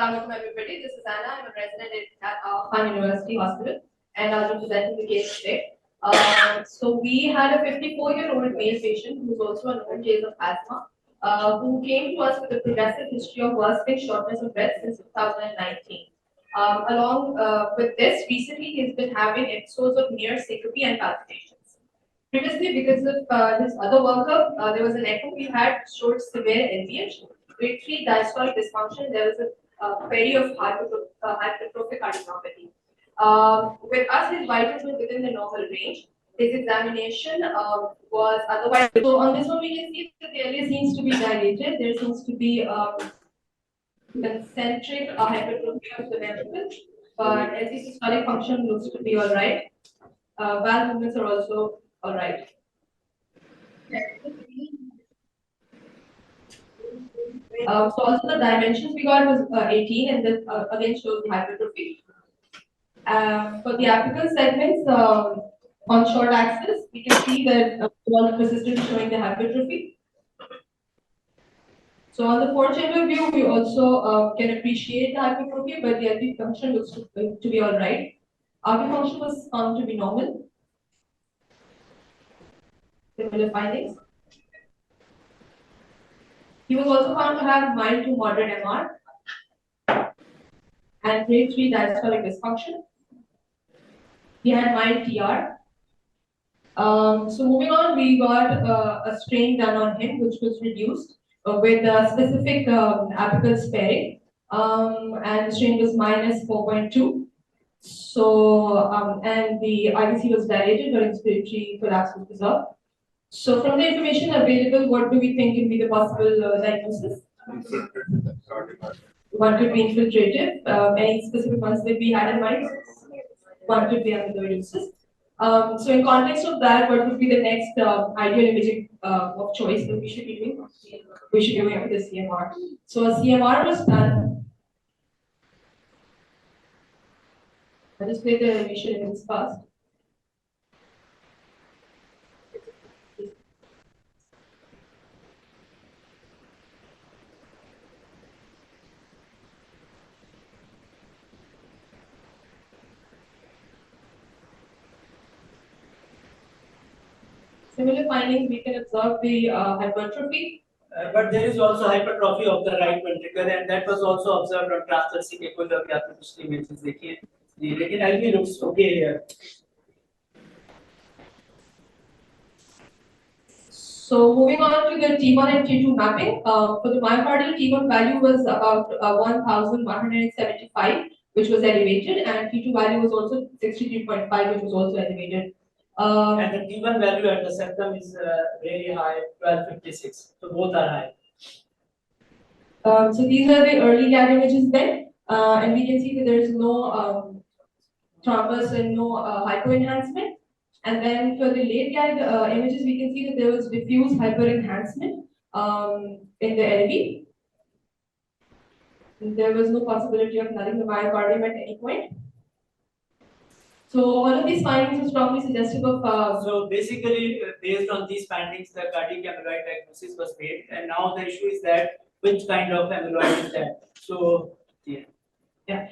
Assalamualaikum everybody. This is Aeena. I'm a resident at Khan University Hospital, and I'll be presenting the case today. So we had a 54-year-old male patient who is also a known case of asthma, who came to us with a progressive history of worsening shortness of breath since 2019. Along with this, recently he's been having episodes of near syncope and palpitations. Previously, because of his other workup, there was an echo we had showed severe LVH, grade 3 diastolic dysfunction. There was a query of hypertrophic cardiomyopathy. With us, his vitals were within the normal range. His examination was otherwise. So on this one, we can see that the area seems to be dilated. There seems to be concentric hypertrophy of the ventricles, but LC systolic function looks to be all right. Valve movements are also all right. So also the dimensions we got was 18, and this again shows the hypertrophy. For the apical segments on short axis, we can see that all persistent showing the hypertrophy. So on the four-chamber view, we also can appreciate the hypertrophy, but the LV function looks to be all right. RV function was found to be normal. Similar findings. He was also found to have mild to moderate MR and grade 3 diastolic dysfunction. He had mild TR. So moving on, we got a strain done on him, which was reduced with a specific apical sparing, and the strain was minus 4.2. So, and the IVC was dilated, but respiratory collapse was observed. So, from the information available, what do we think can be the possible diagnosis? One could be infiltrative. Any specific ones that we had in mind? One could be amyloidosis. So in context of that, what would be the next ideal imaging of choice that we should be doing? We should be going with the CMR. So a CMR was done. I'll just play the initial images first. Similar findings, we can observe the hypertrophy. But there is also hypertrophy of the right ventricle, and that was also observed on transthoracic echography after पिछली images देखिए. लेकिन IV looks okay here. So moving on to the T1 and T2 mapping, for the myocardial T1 value was about 1,175, which was elevated, and T2 value was also 63.5, which was also elevated. And the T1 value at the septum is very high, 1256. So both are high. So these are the early CAD images then, and we can see that there is no thrombus and no hypoenhancement. And then for the late CAD images, we can see that there was diffuse hyperenhancement in the LV. There was no possibility of nulling the myocardium at any point. So all of these findings are strongly suggestive of. So basically, based on these findings, the cardiac amyloid diagnosis was made, and now the issue is that which kind of amyloid is that? So yeah. Yeah.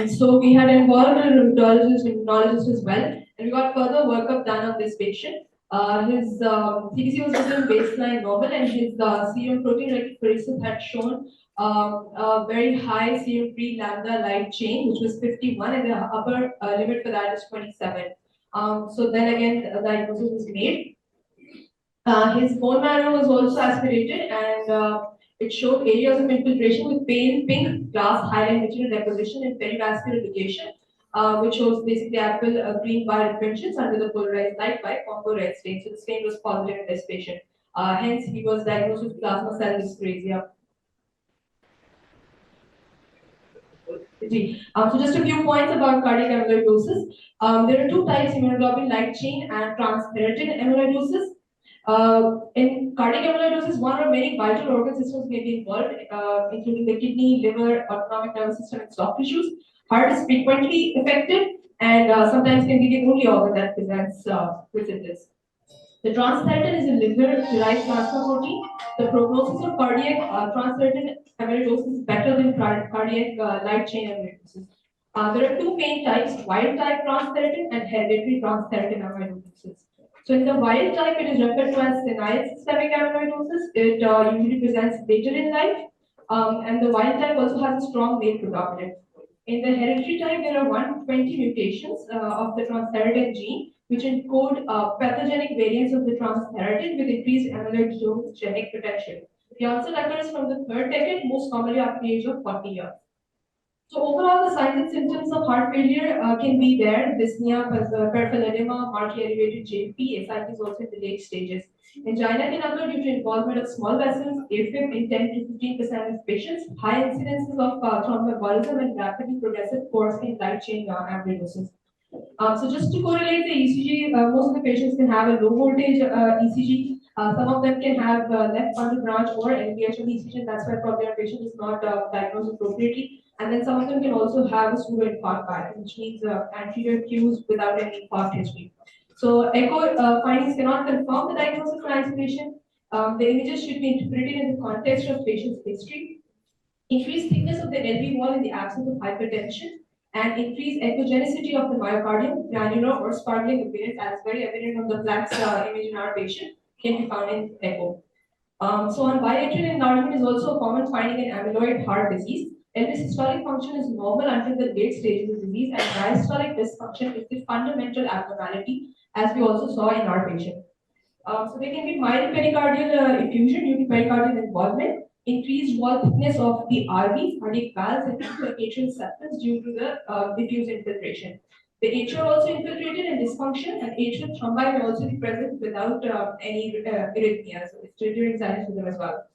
So we had involved a rheumatologist, immunologist as well, and we got further workup done on this patient. His CBC was within baseline normal, and his serum protein electrophoresis had shown a very high serum free lambda light chain, which was 51, and the upper limit for that is 27. So then again, the diagnosis was made. His bone marrow was also aspirated, and it showed areas of infiltration with pale pink glass hyaline material deposition in perivascular location, which shows basically apple green bar differentials under the polarized light by Congo red stain. So the stain was positive in this patient. Hence, he was diagnosed with plasma cell dyscrasia. So just a few points about cardiac amyloidosis. There are two types: immunoglobulin light chain and transthyretin amyloidosis. In cardiac amyloidosis, one or many vital organ systems may be involved, including the kidney, liver, autonomic nervous system, and soft tissues. Heart is frequently affected, and sometimes can be the only organ that presents with this. The transthyretin is a liver-derived plasma protein. The prognosis of cardiac transthyretin amyloidosis is better than cardiac light chain amyloidosis. There are two main types: wild type transthyretin and hereditary transthyretin amyloidosis. So in the wild type, it is referred to as senile systemic amyloidosis. It usually presents later in life, and the wild type also has a strong male predominance. In the hereditary type, there are 120 mutations of the transthyretin gene, which encode pathogenic variants of the transthyretin with increased amyloidogenic potential. The onset occurs from the third decade, most commonly after the age of 40 years. So overall, the signs and symptoms of heart failure can be there: dyspnea, peripheral edema, markedly elevated JP, SIP is also in the late stages. Angina can occur due to involvement of small vessels, AFib in 10 to 15% of patients, high incidences of thromboembolism, and rapidly progressive course in light chain amyloidosis. So just to correlate the ECG, most of the patients can have a low voltage ECG. Some of them can have left bundle branch or LVHL ECG, and that's why probably our patient is not diagnosed appropriately. And then some of them can also have a pseudo-infarct pattern, which means anterior cues without any infarct history. So echo findings cannot confirm the diagnosis for isolation. The images should be interpreted in the context of patient's history. Increased thickness of the LV wall in the absence of hypertension, and increased echogenicity of the myocardium, granular or sparkling appearance, as very evident on the Planck's image in our patient, can be found in echo. So on biatrial enlargement is also a common finding in amyloid heart disease. Elvis systolic function is normal until the late stages of disease, and diastolic dysfunction is the fundamental abnormality, as we also saw in our patient. So there can be mild pericardial effusion due to pericardial involvement, increased wall thickness of the RV, cardiac valves, and atrial septums due to the diffuse infiltration. The atrial also infiltrated and dysfunction, and atrial thrombi may also be present without any arrhythmia. So it's during silence with them as well.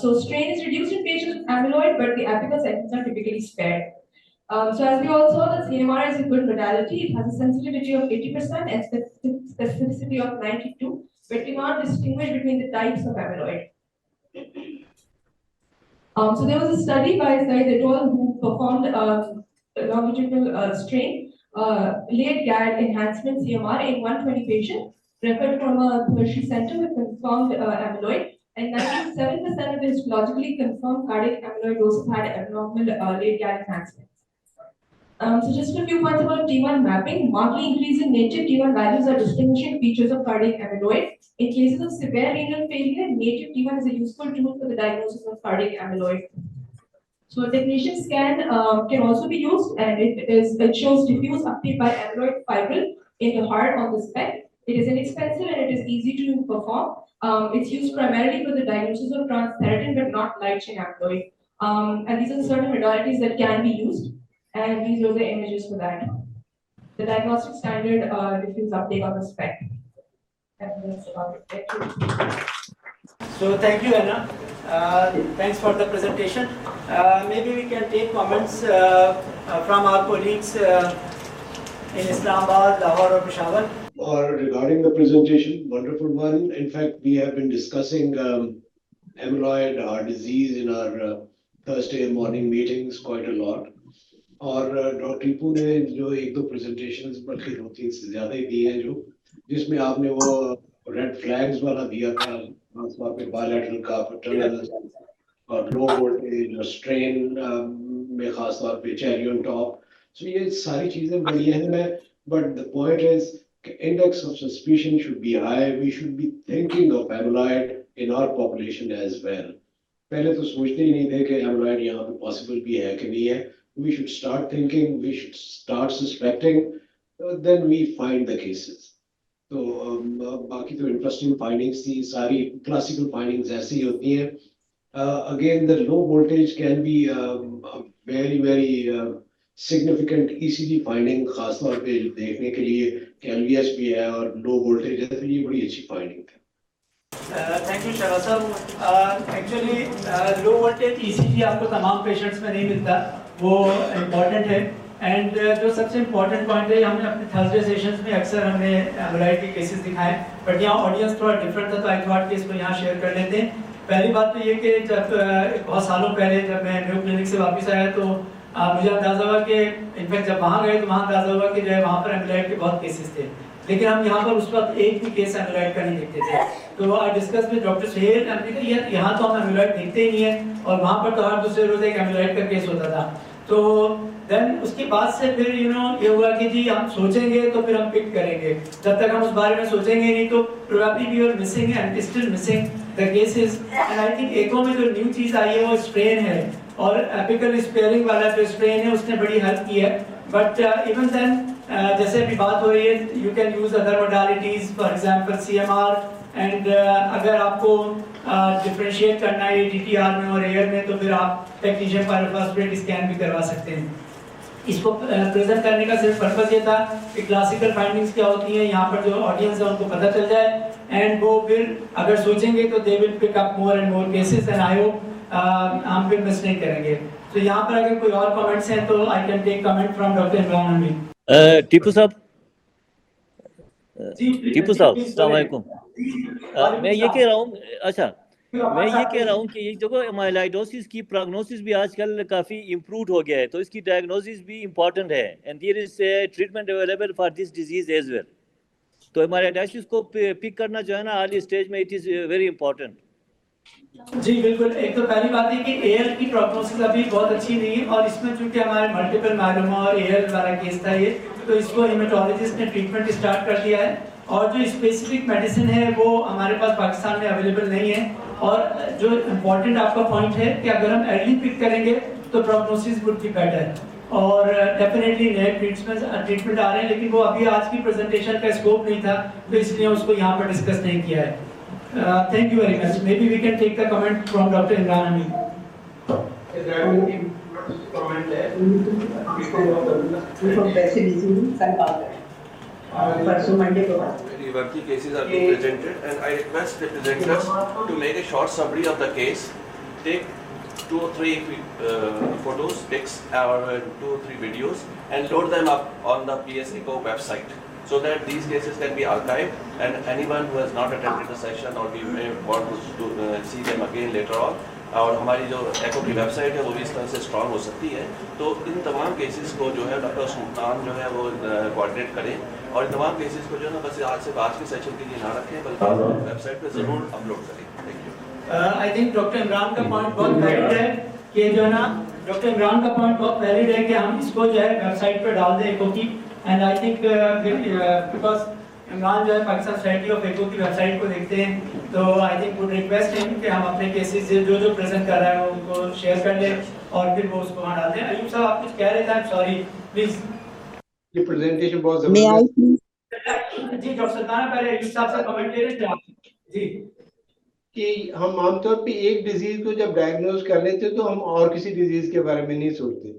So strain is reduced in patients with amyloid, but the apical segments are typically spared. So as we all saw, the CMR is a good modality. It has a sensitivity of 80% and specificity of 92, but cannot distinguish between the types of amyloid. So there was a study by Saeed et al. Who performed a longitudinal strain, late GAD enhancement CMR in 120 patients, referred from a tertiary center with confirmed amyloid, and 97% of the histologically confirmed cardiac amyloidosis had abnormal late GAD enhancement. So just a few points about T1 mapping. Markedly increasing native T1 values are distinguishing features of cardiac amyloid. In cases of severe renal failure, native T1 is a useful tool for the diagnosis of cardiac amyloid. So a technetium scan can also be used, and it shows diffuse uptake by amyloid fibril in the heart on the SPECT. It is inexpensive and it is easy to perform. It's used primarily for the diagnosis of transthyretin, but not light chain amyloid. And these are certain modalities that can be used. And these are the images for that. The diagnostic standard diffuse uptake on the spec. And that's about it. Thank you. So thank you, Aeena. Thanks for the presentation. Maybe we can take comments from our colleagues in Islamabad, Lahore, or Peshawar. Or regarding the presentation, wonderful one. In fact, we have been discussing amyloid heart disease in our Thursday morning meetings quite a lot. और doctor Tipu ने जो एक दो presentations बल्कि 2-3 से ज़्यादा ही दी हैं जो जिसमें आपने वो रेड फ्लैग्स वाला दिया था खासतौर पे बायलैटरल का पैटर्नल और लो वोल्टेज और स्ट्रेन में खासतौर पे चेरी ऑन टॉप सो ये सारी चीज़ें बढ़िया हैं मैं but the point is index of suspicion should be high. We should be thinking of amyloid in our population as well. पहले तो सोचते ही नहीं थे कि amyloid यहाँ पे possible भी है कि नहीं है. We should start thinking, we should start suspecting, then we find the cases. तो बाकी तो interesting findings थी, सारी classical findings ऐसी ही होती हैं. Again, the low voltage can be a very significant ECG finding, खासतौर पे देखने के लिए कि LVS भी है और low voltage है, तो ये बड़ी अच्छी finding है. Thank you, Shara sir. Actually, low voltage ECG आपको तमाम patients में नहीं मिलता. वो इम्पॉर्टेंट है एंड जो सबसे इम्पॉर्टेंट पॉइंट है हमने अपने थर्सडे सेशंस में अक्सर हमने एम्ब्रॉयड के केसेस दिखाए बट यहाँ ऑडियंस थोड़ा डिफरेंट था तो आई थॉट कि इसको यहाँ शेयर कर लेते हैं. पहली बात तो ये कि जब बहुत सालों पहले जब मैं न्यू क्लिनिक से वापस आया तो मुझे अंदाज़ा हुआ कि इनफैक्ट जब वहाँ गए तो वहाँ अंदाज़ा हुआ कि जो है वहाँ पर एम्ब्रॉयड के बहुत केसेस थे. लेकिन हम यहाँ पर उस वक्त एक भी केस एमिलॉइड का नहीं देखते थे। तो आई डिस्कस विद डॉक्टर सहेद, हमने कहा यार यहाँ तो हम एमिलॉइड देखते ही नहीं है, और वहाँ पर तो हर दूसरे रोज एक एमिलॉइड का केस होता था। तो देन उसके बाद से फिर ये हुआ कि जी हम सोचेंगे तो फिर हम पिक करेंगे, जब तक हम उस बारे में सोचेंगे नहीं तो probably we are missing and still missing the cases. And I think echo में जो न्यू चीज आई है वो स्ट्रेन है, और एपिकल स्पेयरिंग वाला जो स्ट्रेन है उसने बड़ी हेल्प की है। बट इवन देन जैसे अभी बात हो रही है, you can use other modalities, for example CMR, and अगर आपको डिफरेंशिएट करना है डीटीआर में और एयर में, तो फिर आप टेक्नीशियन पायरोफॉस्फेट स्कैन भी करवा सकते हैं। इसको प्रेजेंट करने का सिर्फ पर्पस ये था कि क्लासिकल फाइंडिंग्स क्या होती हैं, यहाँ पर जो ऑडियंस है उनको पता चल जाए, एंड वो फिर अगर सोचेंगे तो they will pick up more and more cases, and I hope हम फिर मिस नहीं करेंगे। तो यहाँ पर अगर कोई और कमेंट्स हैं तो I can take comment from doctor Imran Amin. Tipu साहब, जी टीपू साहब अस्सलाम वालेकुम। मैं ये कह रहा हूँ, अच्छा मैं ये कह रहा हूँ कि ये देखो माइलाइडोसिस की प्रोग्नोसिस भी आजकल काफ़ी इम्प्रूव हो गया है, तो इसकी डायग्नोसिस भी इम्पॉर्टेंट है, and there is treatment available for this disease as well. तो माइलाइडोसिस को पिक करना जो है ना अर्ली स्टेज में, इट इज़ वेरी इंपॉर्टेंट। जी बिल्कुल, एक तो पहली बात है कि एयर की प्रोग्नोसिस अभी बहुत अच्छी नहीं है, और इसमें चूंकि हमारे मल्टीपल मायलोमा और एयर वाला केस था ये, तो इसको हेमेटोलॉजिस्ट ने ट्रीटमेंट स्टार्ट कर दिया है, और जो स्पेसिफिक मेडिसिन है वो हमारे पास पाकिस्तान में अवेलेबल नहीं है। और जो इम्पोर्टेंट आपका पॉइंट है कि अगर हम अर्ली पिक करेंगे तो प्रोग्नोसिस वुड बी बेटर, और डेफिनेटली नए ट्रीटमेंट आ रहे हैं, लेकिन वो अभी आज की प्रेजेंटेशन का स्कोप नहीं था, तो इसलिए उसको यहाँ पर डिस्कस नहीं किया है। Thank you very much. Maybe we can take the comment from Dr. Imran Amin. Working cases are being presented, and I request the presenters to make a short summary of the case. Take 2 or 3 photos, pics, or 2 or 3 videos, and load them up on the PSECO website, so that these cases can be archived, and anyone who has not attended the session or we may want to see them again later on, और हमारी जो एको की website है वो भी इस तरह से स्ट्रॉन्ग हो सकती है। तो इन तमाम केसेस को जो है डॉक्टर सुल्तान जो है वो कोऑर्डिनेट करें, और इन तमाम केसेस को जो है ना बस आज के सेशन के लिए ना रखें, बल्कि वेबसाइट पे ज़रूर अपलोड करें। Thank you. I think doctor Imran का पॉइंट बहुत वैलिड है कि जो है ना, डॉक्टर इमरान का पॉइंट बहुत वैलिड है कि हम इसको जो है वेबसाइट पे डाल दें एको की, and I think because Imran जो है पाकिस्तान सोसाइटी ऑफ एको की वेबसाइट को देखते हैं, तो I think would request him कि हम अपने केसेस जो प्रेजेंट कर रहे हैं उनको शेयर कर लें, और फिर वो उसको वहाँ डाल दें। अयूब साहब आप कुछ कह रहे थे, आई एम सॉरी, प्लीज। ये प्रेजेंटेशन बहुत जबरदस्त। जी डॉक्टर सुल्तान, पहले अयूब साहब से कमेंट ले रहे थे आप जी, कि हम आमतौर पे एक डिजीज को जब डायग्नोज कर लेते हैं तो हम और किसी डिजीज के बारे में नहीं सोचते,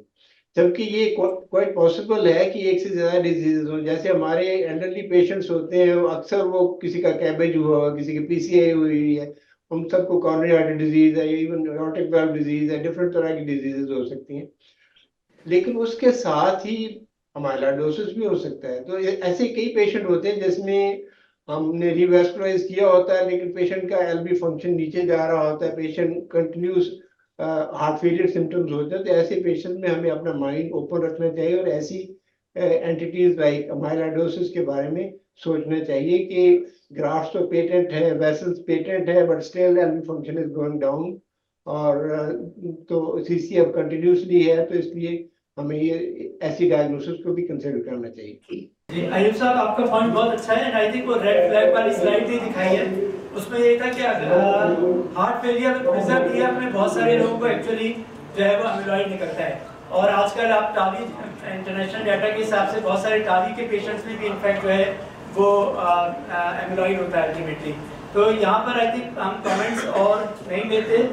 जबकि ये क्वाइट पॉसिबल है कि एक से ज्यादा डिजीज हो। जैसे हमारे एल्डरली पेशेंट्स होते हैं, अक्सर वो किसी का कैबेज हुआ, किसी की पीसीआई हुई है, हम सबको कॉर्नरी आर्टरी डिजीज है, इवन एओर्टिक वाल्व डिजीज है, डिफरेंट तरह की डिजीजेस हो सकती हैं, लेकिन उसके साथ ही अमाइलोइडोसिस भी हो सकता है। तो ऐसे कई पेशेंट होते हैं जिसमें हमने रिवैस्कुलराइज किया होता है, लेकिन पेशेंट का एलवी फंक्शन नीचे जा रहा होता है, patient continuous heart failure symptoms होते हैं। तो ऐसे पेशेंट में हमें अपना माइंड ओपन रखना चाहिए, और ऐसी एंटिटीज लाइक अमाइलोइडोसिस के बारे में सोचना चाहिए कि ग्राफ्ट तो पेटेंट है, वेसल्स पेटेंट है, but still LV function is going down, और तो सीसी अब कंटिन्यूसली है, तो इसलिए हमें ये ऐसी डायग्नोसिस को भी कंसिडर करना चाहिए। जी अयूब साहब, आपका पॉइंट बहुत अच्छा है, एंड आई थिंक वो रेड फ्लैग वाली स्लाइड ही दिखाई है, उसमें ये था कि हार्ट फेलियर रिजल्ट ईयर में बहुत सारे लोगों को एक्चुअली जो है वो अमिलॉइड निकलता है, और आजकल आप टावी इंटरनेशनल डाटा के हिसाब से बहुत सारे टावी के पेशेंट्स में भी इनफैक्ट जो है वो अमिलॉइड होता है अल्टीमेटली। तो यहाँ पर आई थिंक हम कमेंट्स और नहीं लेते,